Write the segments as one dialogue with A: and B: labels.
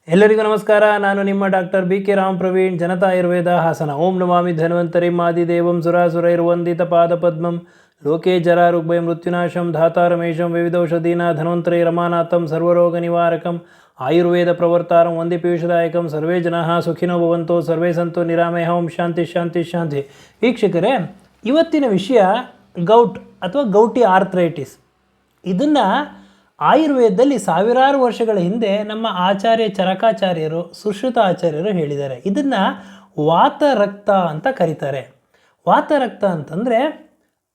A: ಎಲ್ಲರಿಗೂ ನಮಸ್ಕಾರ. ನಾನು ನಿಮ್ಮ ಡಾಕ್ಟರ್ ಬಿ.ಕೆ. ರಾಮ್ ಪ್ರವೀಣ್, ಜನತಾ ಆಯುರ್ವೇದ ಹಾಸನ. ಓಂ ನಮಾಮಿ ಧನ್ವಂತರಿ ಮಾದಿದೇವಂ ಸುರಾಸುರೈರ್ವಂದಿತ ಪಾದಪದ್ಮಂ ಲೋಕೆ ಜರಾರುಗ್ಭಯ ಮೃತ್ಯುನಾಶಂ ಧಾತಾರಮೇಶಂ ವಿವಿಧೌಷಧೀನ ಧನ್ವಂತರಿ ರಮಾನಾಥಂ ಸರ್ವರೋಗ ನಿವಾರಕಂ ಆಯುರ್ವೇದ ಪ್ರವರ್ತಾರಂ ವಂದೇ ಪೀಯೂಷದಾಯಕಂ. ಸರ್ವೇ ಜನಾಃ ಸುಖಿನೋ ಭವಂತೋ ಸರ್ವೇ ಸಂತೋ ನಿರಾಮಯ. ಓಂ ಶಾಂತಿ ಶಾಂತಿ ಶಾಂತಿ. ವೀಕ್ಷಕರೇ, ಇವತ್ತಿನ ವಿಷಯ ಗೌಟ್ ಅಥವಾ ಗೌಟಿ ಆರ್ಥ್ರೈಟಿಸ್. ಇದನ್ನು ಆಯುರ್ವೇದದಲ್ಲಿ ಸಾವಿರಾರು ವರ್ಷಗಳ ಹಿಂದೆ ನಮ್ಮ ಆಚಾರ್ಯ ಚರಕಾಚಾರ್ಯರು, ಸುಶ್ರುತ ಆಚಾರ್ಯರು ಹೇಳಿದ್ದಾರೆ. ಇದನ್ನು ವಾತರಕ್ತ ಅಂತ ಕರೀತಾರೆ. ವಾತರಕ್ತ ಅಂತಂದರೆ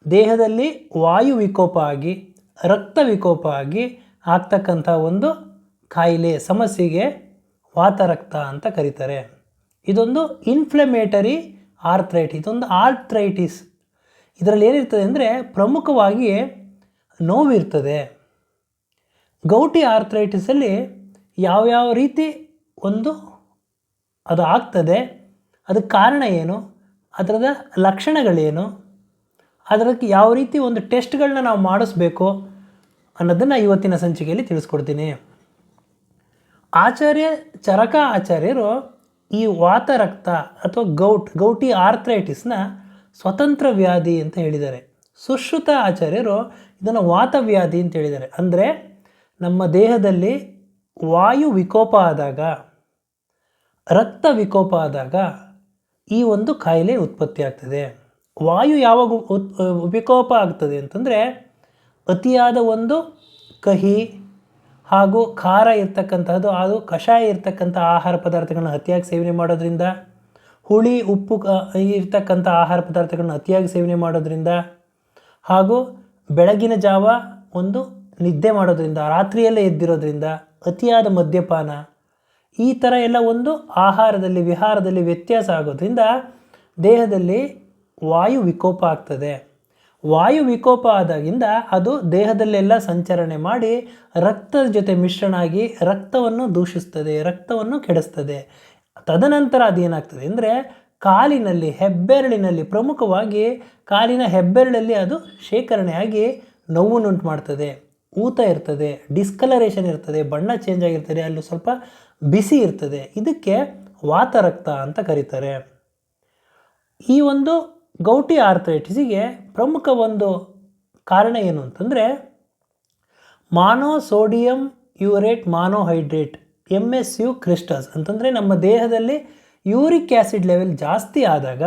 A: ದೇಹದಲ್ಲಿ ವಾಯು ವಿಕೋಪ ಆಗಿ ರಕ್ತ ವಿಕೋಪ ಆಗಿ ಆಗ್ತಕ್ಕಂಥ ಒಂದು ಕಾಯಿಲೆ, ಸಮಸ್ಯೆಗೆ ವಾತರಕ್ತ ಅಂತ ಕರೀತಾರೆ. ಇದೊಂದು ಇನ್ಫ್ಲಮೇಟರಿ ಆರ್ಥ್ರೈಟಿಸ್, ಇದೊಂದು ಆರ್ಥ್ರೈಟಿಸ್. ಇದರಲ್ಲಿ ಏನಿರ್ತದೆ ಅಂದರೆ ಪ್ರಮುಖವಾಗಿ ನೋವಿರ್ತದೆ. ಗೌಟಿ ಆರ್ಥ್ರೈಟಿಸಲ್ಲಿ ಯಾವ್ಯಾವ ರೀತಿ ಅದು ಆಗ್ತದೆ, ಅದಕ್ಕೆ ಕಾರಣ ಏನು, ಅದರದ ಲಕ್ಷಣಗಳೇನು, ಅದಕ್ಕೆ ಯಾವ ರೀತಿ ಒಂದು ಟೆಸ್ಟ್ಗಳನ್ನ ನಾವು ಮಾಡಿಸ್ಬೇಕು ಅನ್ನೋದನ್ನು ಇವತ್ತಿನ ಸಂಚಿಕೆಯಲ್ಲಿ ತಿಳಿಸ್ಕೊಡ್ತೀನಿ. ಆಚಾರ್ಯ ಚರಕ ಆಚಾರ್ಯರು ಈ ವಾತರಕ್ತ ಅಥವಾ ಗೌಟಿ ಆರ್ಥ್ರೈಟಿಸ್ನ ಸ್ವತಂತ್ರ ವ್ಯಾಧಿ ಅಂತ ಹೇಳಿದ್ದಾರೆ. ಸುಶ್ರುತ ಆಚಾರ್ಯರು ಇದನ್ನು ವಾತವ್ಯಾಧಿ ಅಂತ ಹೇಳಿದ್ದಾರೆ. ಅಂದರೆ ನಮ್ಮ ದೇಹದಲ್ಲಿ ವಾಯು ವಿಕೋಪ ಆದಾಗ, ರಕ್ತ ವಿಕೋಪ ಆದಾಗ ಈ ಒಂದು ಕಾಯಿಲೆ ಉತ್ಪತ್ತಿ ಆಗ್ತದೆ. ವಾಯು ಯಾವಾಗ ವಿಕೋಪ ಆಗ್ತದೆ ಅಂತಂದರೆ ಅತಿಯಾದ ಒಂದು ಕಹಿ ಹಾಗೂ ಖಾರ ಇರ್ತಕ್ಕಂಥದ್ದು, ಅದು ಕಷಾಯ ಇರ್ತಕ್ಕಂಥ ಆಹಾರ ಪದಾರ್ಥಗಳನ್ನ ಅತಿಯಾಗಿ ಸೇವನೆ ಮಾಡೋದ್ರಿಂದ, ಹುಳಿ ಉಪ್ಪು ಇರ್ತಕ್ಕಂಥ ಆಹಾರ ಪದಾರ್ಥಗಳನ್ನ ಅತಿಯಾಗಿ ಸೇವನೆ ಮಾಡೋದ್ರಿಂದ, ಹಾಗೂ ಬೆಳಗಿನ ಜಾವ ಒಂದು ನಿದ್ದೆ ಮಾಡೋದ್ರಿಂದ, ರಾತ್ರಿಯಲ್ಲೇ ಎದ್ದಿರೋದ್ರಿಂದ, ಅತಿಯಾದ ಮದ್ಯಪಾನ, ಈ ಥರ ಎಲ್ಲ ಒಂದು ಆಹಾರದಲ್ಲಿ ವಿಹಾರದಲ್ಲಿ ವ್ಯತ್ಯಾಸ ಆಗೋದ್ರಿಂದ ದೇಹದಲ್ಲಿ ವಾಯು ವಿಕೋಪ ಆಗ್ತದೆ. ವಾಯು ವಿಕೋಪ ಆದಾಗಿಂದ ಅದು ದೇಹದಲ್ಲೆಲ್ಲ ಸಂಚರಣೆ ಮಾಡಿ ರಕ್ತದ ಜೊತೆ ಮಿಶ್ರಣ ಆಗಿ ರಕ್ತವನ್ನು ದೂಷಿಸ್ತದೆ, ರಕ್ತವನ್ನು ಕೆಡಿಸ್ತದೆ. ತದನಂತರ ಅದೇನಾಗ್ತದೆ ಅಂದರೆ ಕಾಲಿನಲ್ಲಿ, ಹೆಬ್ಬೆರಳಿನಲ್ಲಿ, ಪ್ರಮುಖವಾಗಿ ಕಾಲಿನ ಹೆಬ್ಬೆರಳಲ್ಲಿ ಅದು ಶೇಖರಣೆಯಾಗಿ ನೋವುನ್ನುಂಟು ಮಾಡ್ತದೆ. ಊತ ಇರ್ತದೆ, ಡಿಸ್ಕಲರೇಷನ್ ಇರ್ತದೆ, ಬಣ್ಣ ಚೇಂಜ್ ಆಗಿರ್ತದೆ, ಅಲ್ಲಿ ಸ್ವಲ್ಪ ಬಿಸಿ ಇರ್ತದೆ. ಇದಕ್ಕೆ ವಾತರಕ್ತ ಅಂತ ಕರೀತಾರೆ. ಈ ಒಂದು ಗೌಟಿ ಆರ್ಥ್ರೈಟಿಸಿಗೆ ಪ್ರಮುಖ ಒಂದು ಕಾರಣ ಏನು ಅಂತಂದರೆ ಮಾನೋಸೋಡಿಯಂ ಯೂರೇಟ್ ಮಾನೋಹೈಡ್ರೇಟ್, MSU ಕ್ರಿಸ್ಟಲ್ಸ್ ಅಂತಂದರೆ ನಮ್ಮ ದೇಹದಲ್ಲಿ ಯೂರಿಕ್ ಆ್ಯಸಿಡ್ ಲೆವೆಲ್ ಜಾಸ್ತಿ ಆದಾಗ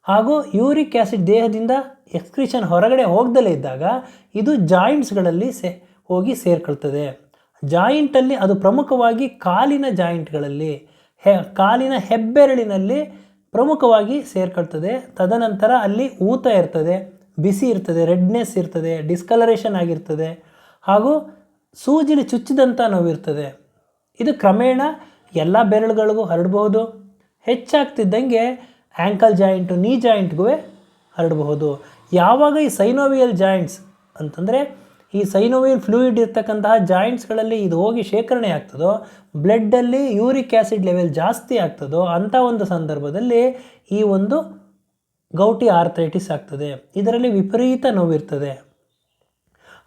A: ಹಾಗೂ ಯೂರಿಕ್ ಆ್ಯಸಿಡ್ ದೇಹದಿಂದ ಎಕ್ಸ್ಕ್ರಿಷನ್ ಹೊರಗಡೆ ಹೋಗ್ದಲೇ ಇದ್ದಾಗ ಇದು ಜಾಯಿಂಟ್ಸ್ಗಳಲ್ಲಿ ಹೋಗಿ ಸೇರ್ಕೊಳ್ತದೆ. ಜಾಯಿಂಟಲ್ಲಿ ಅದು ಪ್ರಮುಖವಾಗಿ ಕಾಲಿನ ಜಾಯಿಂಟ್ಗಳಲ್ಲಿ, ಕಾಲಿನ ಹೆಬ್ಬೆರಳಿನಲ್ಲಿ ಪ್ರಮುಖವಾಗಿ ಸೇರ್ಕೊಳ್ತದೆ. ತದನಂತರ ಅಲ್ಲಿ ಊತ ಇರ್ತದೆ, ಬಿಸಿ ಇರ್ತದೆ, ರೆಡ್ನೆಸ್ ಇರ್ತದೆ, ಡಿಸ್ಕಲರೇಷನ್ ಆಗಿರ್ತದೆ, ಹಾಗೂ ಸೂಜಿಲಿ ಚುಚ್ಚಿದಂಥ ನೋವಿರ್ತದೆ. ಇದು ಕ್ರಮೇಣ ಎಲ್ಲ ಬೆರಳುಗಳಿಗೂ ಹರಡಬಹುದು. ಹೆಚ್ಚಾಗ್ತಿದ್ದಂಗೆ ಆ್ಯಂಕಲ್ ಜಾಯಿಂಟು, ನೀ ಜಾಯಿಂಟ್ಗೂ ಹರಡಬಹುದು. ಯಾವಾಗ ಈ ಸೈನೋವಿಯಲ್ ಜಾಯಿಂಟ್ಸ್ ಅಂತಂದರೆ ಈ ಸೈನೋವಿಯಲ್ ಫ್ಲೂಯಿಡ್ ಇರ್ತಕ್ಕಂತಹ ಜಾಯಿಂಟ್ಸ್ಗಳಲ್ಲಿ ಇದು ಹೋಗಿ ಶೇಖರಣೆ ಆಗ್ತದೋ, ಬ್ಲಡ್ಡಲ್ಲಿ ಯೂರಿಕ್ ಆ್ಯಸಿಡ್ ಲೆವೆಲ್ ಜಾಸ್ತಿ ಆಗ್ತದೋ ಅಂಥ ಒಂದು ಸಂದರ್ಭದಲ್ಲಿ ಈ ಒಂದು ಗೌಟಿ ಆರ್ಥ್ರೈಟಿಸ್ ಆಗ್ತದೆ. ಇದರಲ್ಲಿ ವಿಪರೀತ ನೋವಿರ್ತದೆ.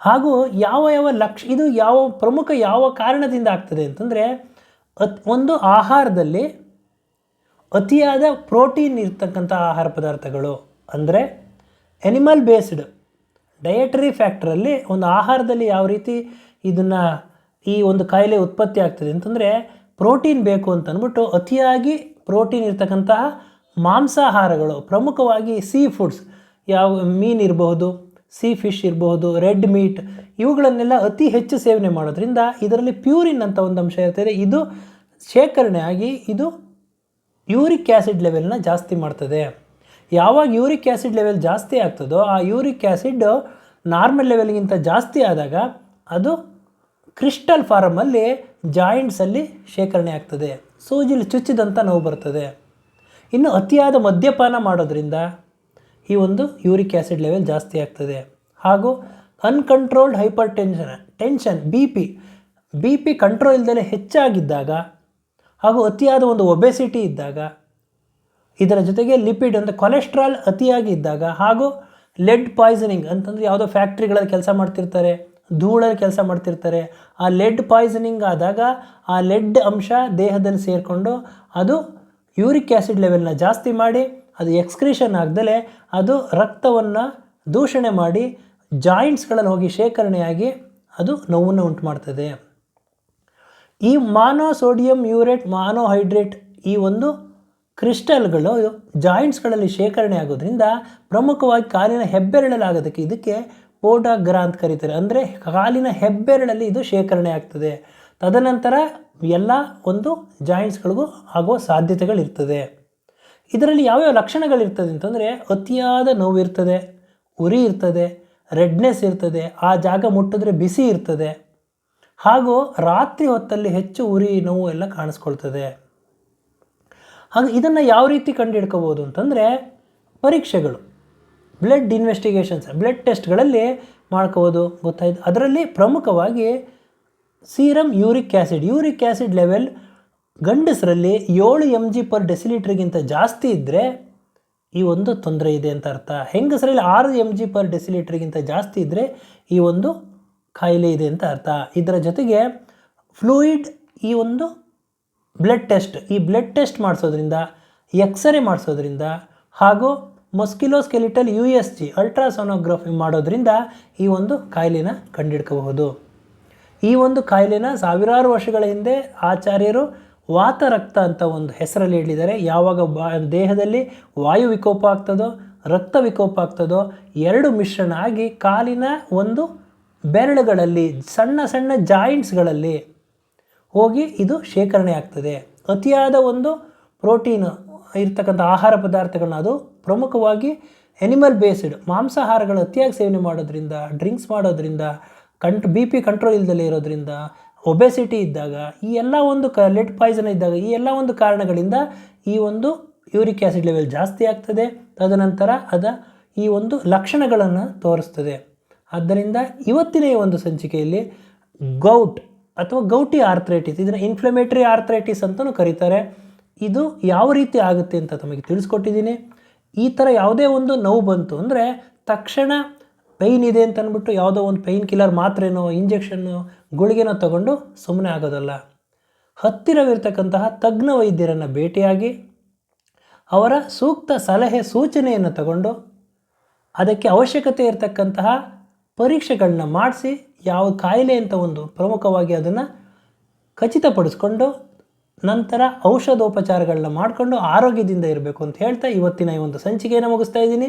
A: ಹಾಗೂ ಇದು ಪ್ರಮುಖ ಯಾವ ಕಾರಣದಿಂದ ಆಗ್ತದೆ ಅಂತಂದರೆ ಒಂದು ಆಹಾರದಲ್ಲಿ ಅತಿಯಾದ ಪ್ರೋಟೀನ್ ಇರ್ತಕ್ಕಂಥ ಆಹಾರ ಪದಾರ್ಥಗಳು, ಅಂದರೆ ಎನಿಮಲ್ ಬೇಸ್ಡ್ ಡಯಟರಿ ಫ್ಯಾಕ್ಟ್ರಲ್ಲಿ ಒಂದು ಆಹಾರದಲ್ಲಿ ಯಾವ ರೀತಿ ಈ ಒಂದು ಕಾಯಿಲೆ ಉತ್ಪತ್ತಿ ಆಗ್ತದೆ ಅಂತಂದರೆ ಪ್ರೋಟೀನ್ ಬೇಕು ಅಂತ ಅಂದ್ಬಿಟ್ಟು ಅತಿಯಾಗಿ ಪ್ರೋಟೀನ್ ಇರ್ತಕ್ಕಂತಹ ಮಾಂಸಾಹಾರಗಳು, ಪ್ರಮುಖವಾಗಿ ಸೀ ಫುಡ್ಸ್, ಮೀನು ಇರಬಹುದು, ಸೀ ಫಿಶ್ ಇರಬಹುದು, ರೆಡ್ ಮೀಟ್, ಇವುಗಳನ್ನೆಲ್ಲ ಅತಿ ಹೆಚ್ಚು ಸೇವನೆ ಮಾಡೋದ್ರಿಂದ ಇದರಲ್ಲಿ ಪ್ಯೂರಿನ್ ಅಂತ ಒಂದು ಅಂಶ ಇರ್ತದೆ. ಇದು ಶೇಖರಣೆ ಆಗಿ ಇದು ಯೂರಿಕ್ ಆ್ಯಸಿಡ್ ಲೆವೆಲ್ನ ಜಾಸ್ತಿ ಮಾಡ್ತದೆ. ಯಾವಾಗ ಯೂರಿಕ್ ಆ್ಯಸಿಡ್ ಲೆವೆಲ್ ಜಾಸ್ತಿ ಆಗ್ತದೋ ಆ ಯೂರಿಕ್ ಆ್ಯಸಿಡ್ ನಾರ್ಮಲ್ ಲೆವೆಲ್ಗಿಂತ ಜಾಸ್ತಿ ಆದಾಗ ಅದು ಕ್ರಿಸ್ಟಲ್ ಫಾರಮಲ್ಲಿ ಜಾಯಿಂಟ್ಸಲ್ಲಿ ಶೇಖರಣೆ ಆಗ್ತದೆ, ಸೂಜಿಲಿ ಚುಚ್ಚಿದಂಥ ನೋವು ಬರ್ತದೆ. ಇನ್ನು ಅತಿಯಾದ ಮದ್ಯಪಾನ ಮಾಡೋದ್ರಿಂದ ಈ ಒಂದು ಯೂರಿಕ್ ಆ್ಯಸಿಡ್ ಲೆವೆಲ್ ಜಾಸ್ತಿ ಆಗ್ತದೆ. ಹಾಗೂ uncontrolled hypertension B P control ಇಲ್ಲದೆ ಹೆಚ್ಚಾಗಿದ್ದಾಗ, ಹಾಗೂ ಅತಿಯಾದ ಒಂದು ಒಬೆಸಿಟಿ ಇದ್ದಾಗ, ಇದರ ಜೊತೆಗೆ ಲಿಪಿಡ್ ಅಂದರೆ ಕೊಲೆಸ್ಟ್ರಾಲ್ ಅತಿಯಾಗಿ ಇದ್ದಾಗ, ಹಾಗೂ ಲೆಡ್ ಪಾಯ್ಸನಿಂಗ್ ಅಂತಂದರೆ ಯಾವುದೋ ಫ್ಯಾಕ್ಟ್ರಿಗಳಲ್ಲಿ ಕೆಲಸ ಮಾಡ್ತಿರ್ತಾರೆ, ಧೂಳಲ್ಲಿ ಕೆಲಸ ಮಾಡ್ತಿರ್ತಾರೆ. ಆ ಲೆಡ್ ಪಾಯ್ಸನಿಂಗ್ ಆದಾಗ ಆ ಲೆಡ್ ಅಂಶ ದೇಹದಲ್ಲಿ ಸೇರಿಕೊಂಡು ಅದು ಯೂರಿಕ್ ಆ್ಯಸಿಡ್ ಲೆವೆಲ್ನ ಜಾಸ್ತಿ ಮಾಡಿ ಅದು ಎಕ್ಸ್ಕ್ರೀಷನ್ ಆಗದಲೇ ಅದು ರಕ್ತವನ್ನು ದೂಷಣೆ ಮಾಡಿ ಜಾಯಿಂಟ್ಸ್ಗಳಲ್ಲಿ ಹೋಗಿ ಶೇಖರಣೆಯಾಗಿ ಅದು ನೋವನ್ನು ಉಂಟು ಮಾಡ್ತದೆ. ಈ ಮಾನೋಸೋಡಿಯಂ ಯೂರೇಟ್ ಮಾನೋಹೈಡ್ರೇಟ್ ಈ ಒಂದು ಕ್ರಿಸ್ಟಲ್ಗಳು ಜಾಯಿಂಟ್ಸ್ಗಳಲ್ಲಿ ಶೇಖರಣೆ ಆಗೋದ್ರಿಂದ ಪ್ರಮುಖವಾಗಿ ಕಾಲಿನ ಹೆಬ್ಬೆರಳಲ್ಲಿ ಆಗೋದಕ್ಕೆ ಇದಕ್ಕೆ ಪೋಡಾಗ್ರಾ ಅಂತ ಕರೀತಾರೆ. ಅಂದರೆ ಕಾಲಿನ ಹೆಬ್ಬೆರಳಲ್ಲಿ ಇದು ಶೇಖರಣೆ ಆಗ್ತದೆ. ತದನಂತರ ಎಲ್ಲ ಒಂದು ಜಾಯಿಂಟ್ಸ್ಗಳಿಗೂ ಆಗೋ ಸಾಧ್ಯತೆಗಳಿರ್ತದೆ. ಇದರಲ್ಲಿ ಯಾವ್ಯಾವ ಲಕ್ಷಣಗಳಿರ್ತದೆ ಅಂತಂದರೆ ಅತಿಯಾದ ನೋವು ಇರ್ತದೆ, ಉರಿ ಇರ್ತದೆ, ರೆಡ್ನೆಸ್ ಇರ್ತದೆ, ಆ ಜಾಗ ಮುಟ್ಟಿದ್ರೆ ಬಿಸಿ ಇರ್ತದೆ, ಹಾಗೂ ರಾತ್ರಿ ಹೊತ್ತಲ್ಲಿ ಹೆಚ್ಚು ಉರಿ ನೋವು ಎಲ್ಲ ಕಾಣಿಸ್ಕೊಳ್ತದೆ. ಹಾಗೆ ಇದನ್ನು ಯಾವ ರೀತಿ ಕಂಡುಹಿಡ್ಕೋಬೋದು ಅಂತಂದರೆ ಪರೀಕ್ಷೆಗಳು, ಬ್ಲಡ್ ಇನ್ವೆಸ್ಟಿಗೇಷನ್ಸ್, ಬ್ಲಡ್ ಟೆಸ್ಟ್ಗಳಲ್ಲಿ ಮಾಡ್ಕೋಬೋದು. ಗೊತ್ತಾಯ್ತು. ಅದರಲ್ಲಿ ಪ್ರಮುಖವಾಗಿ ಸೀರಮ್ ಯೂರಿಕ್ ಆ್ಯಸಿಡ್ ಲೆವೆಲ್ ಗಂಡಸರಲ್ಲಿ 7 mg/dl ಜಾಸ್ತಿ ಇದ್ದರೆ ಈ ಒಂದು ತೊಂದರೆ ಇದೆ ಅಂತ ಅರ್ಥ. ಹೆಂಗಸರಲ್ಲಿ 6 mg/dl ಜಾಸ್ತಿ ಇದ್ದರೆ ಈ ಒಂದು ಕಾಯಿಲೆ ಇದೆ ಅಂತ ಅರ್ಥ. ಇದರ ಜೊತೆಗೆ ಫ್ಲೂಯಿಡ್ ಈ ಒಂದು ಬ್ಲಡ್ ಟೆಸ್ಟ್ ಮಾಡಿಸೋದ್ರಿಂದ, ಎಕ್ಸ್ರೇ ಮಾಡಿಸೋದ್ರಿಂದ ಹಾಗೂ ಮಸ್ಕ್ಯುಲೋಸ್ಕೆಲಿಟಲ್ USG ಅಲ್ಟ್ರಾಸೋನೋಗ್ರಫಿ ಮಾಡೋದ್ರಿಂದ ಈ ಒಂದು ಕಾಯಿಲೆನ ಕಂಡುಹಿಡ್ಕೋಬಹುದು. ಈ ಒಂದು ಕಾಯಿಲೆನ ಸಾವಿರಾರು ವರ್ಷಗಳ ಹಿಂದೆ ಆಚಾರ್ಯರು ವಾತರಕ್ತ ಅಂತ ಒಂದು ಹೆಸರಲ್ಲಿ ಹೇಳಿದ್ದಾರೆ. ಯಾವಾಗ ದೇಹದಲ್ಲಿ ವಾಯು ವಿಕೋಪ ಆಗ್ತದೋ, ರಕ್ತ ವಿಕೋಪ ಆಗ್ತದೋ, ಎರಡು ಮಿಶ್ರಣ ಆಗಿ ಕಾಲಿನ ಒಂದು ಬೆರಳುಗಳಲ್ಲಿ ಸಣ್ಣ ಸಣ್ಣ ಜಾಯಿಂಟ್ಸ್ಗಳಲ್ಲಿ ಹೋಗಿ ಇದು ಶೇಖರಣೆ ಆಗ್ತದೆ. ಅತಿಯಾದ ಒಂದು ಪ್ರೋಟೀನ್ ಇರ್ತಕ್ಕಂಥ ಆಹಾರ ಪದಾರ್ಥಗಳನ್ನ, ಅದು ಪ್ರಮುಖವಾಗಿ ಎನಿಮಲ್ ಬೇಸ್ಡ್ ಮಾಂಸಾಹಾರಗಳು ಅತಿಯಾಗಿ ಸೇವನೆ ಮಾಡೋದ್ರಿಂದ, ಡ್ರಿಂಕ್ಸ್ ಮಾಡೋದ್ರಿಂದ, BP ಕಂಟ್ರೋಲ್ ಇಲ್ಲದಲ್ಲೇ ಇರೋದ್ರಿಂದ, ಒಬೆಸಿಟಿ ಇದ್ದಾಗ, ಈ ಎಲ್ಲ ಒಂದು ಲೆಡ್ ಪಾಯ್ಸನ್ ಇದ್ದಾಗ, ಈ ಎಲ್ಲ ಒಂದು ಕಾರಣಗಳಿಂದ ಈ ಒಂದು ಯೂರಿಕ್ ಆ್ಯಸಿಡ್ ಲೆವೆಲ್ ಜಾಸ್ತಿ ಆಗ್ತದೆ. ತದನಂತರ ಈ ಒಂದು ಲಕ್ಷಣಗಳನ್ನು ತೋರಿಸ್ತದೆ. ಆದ್ದರಿಂದ ಇವತ್ತಿನ ಈ ಒಂದು ಸಂಚಿಕೆಯಲ್ಲಿ ಗೌಟ್ ಅಥವಾ ಗೌಟಿ ಆರ್ಥ್ರೈಟಿಸ್, ಇದನ್ನು ಇನ್ಫ್ಲಮೇಟರಿ ಆರ್ಥ್ರೈಟಿಸ್ ಅಂತಲೂ ಕರೀತಾರೆ, ಇದು ಯಾವ ರೀತಿ ಆಗುತ್ತೆ ಅಂತ ತಮಗೆ ತಿಳಿಸ್ಕೊಟ್ಟಿದ್ದೀನಿ. ಈ ಥರ ಯಾವುದೇ ಒಂದು ನೋವು ಬಂತು ಅಂದರೆ ತಕ್ಷಣ ಪೈನ್ ಇದೆ ಅಂತ ಅಂದ್ಬಿಟ್ಟು ಯಾವುದೋ ಒಂದು ಪೈನ್ ಕಿಲ್ಲರ್ ಮಾತ್ರೆನೋ ಇಂಜೆಕ್ಷನ್ನು ಗುಳಿಗೆನೋ ತಗೊಂಡು ಸುಮ್ಮನೆ ಆಗೋದಲ್ಲ. ಹತ್ತಿರವಿರ್ತಕ್ಕಂತಹ ತಜ್ಞ ವೈದ್ಯರನ್ನು ಭೇಟಿಯಾಗಿ ಅವರ ಸೂಕ್ತ ಸಲಹೆ ಸೂಚನೆಯನ್ನು ತಗೊಂಡು ಅದಕ್ಕೆ ಅವಶ್ಯಕತೆ ಇರತಕ್ಕಂತಹ ಪರೀಕ್ಷೆಗಳನ್ನ ಮಾಡಿಸಿ ಯಾವ ಕಾಯಿಲೆ ಅಂತ ಒಂದು ಪ್ರಮುಖವಾಗಿ ಅದನ್ನು ಖಚಿತಪಡಿಸ್ಕೊಂಡು ನಂತರ ಔಷಧೋಪಚಾರಗಳನ್ನ ಮಾಡಿಕೊಂಡು ಆರೋಗ್ಯದಿಂದ ಇರಬೇಕು ಅಂತ ಹೇಳ್ತಾ ಇವತ್ತಿನ ಈ ಒಂದು ಸಂಚಿಕೆಯನ್ನು ಮುಗಿಸ್ತಾ ಇದ್ದೀನಿ.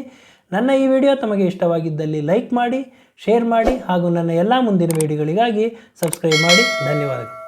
A: ನನ್ನ ಈ ವಿಡಿಯೋ ತಮಗೆ ಇಷ್ಟವಾಗಿದ್ದಲ್ಲಿ ಲೈಕ್ ಮಾಡಿ, ಶೇರ್ ಮಾಡಿ ಹಾಗೂ ನನ್ನ ಎಲ್ಲ ಮುಂದಿನ ವಿಡಿಯೋಗಳಿಗಾಗಿ ಸಬ್ಸ್ಕ್ರೈಬ್ ಮಾಡಿ. ಧನ್ಯವಾದಗಳು.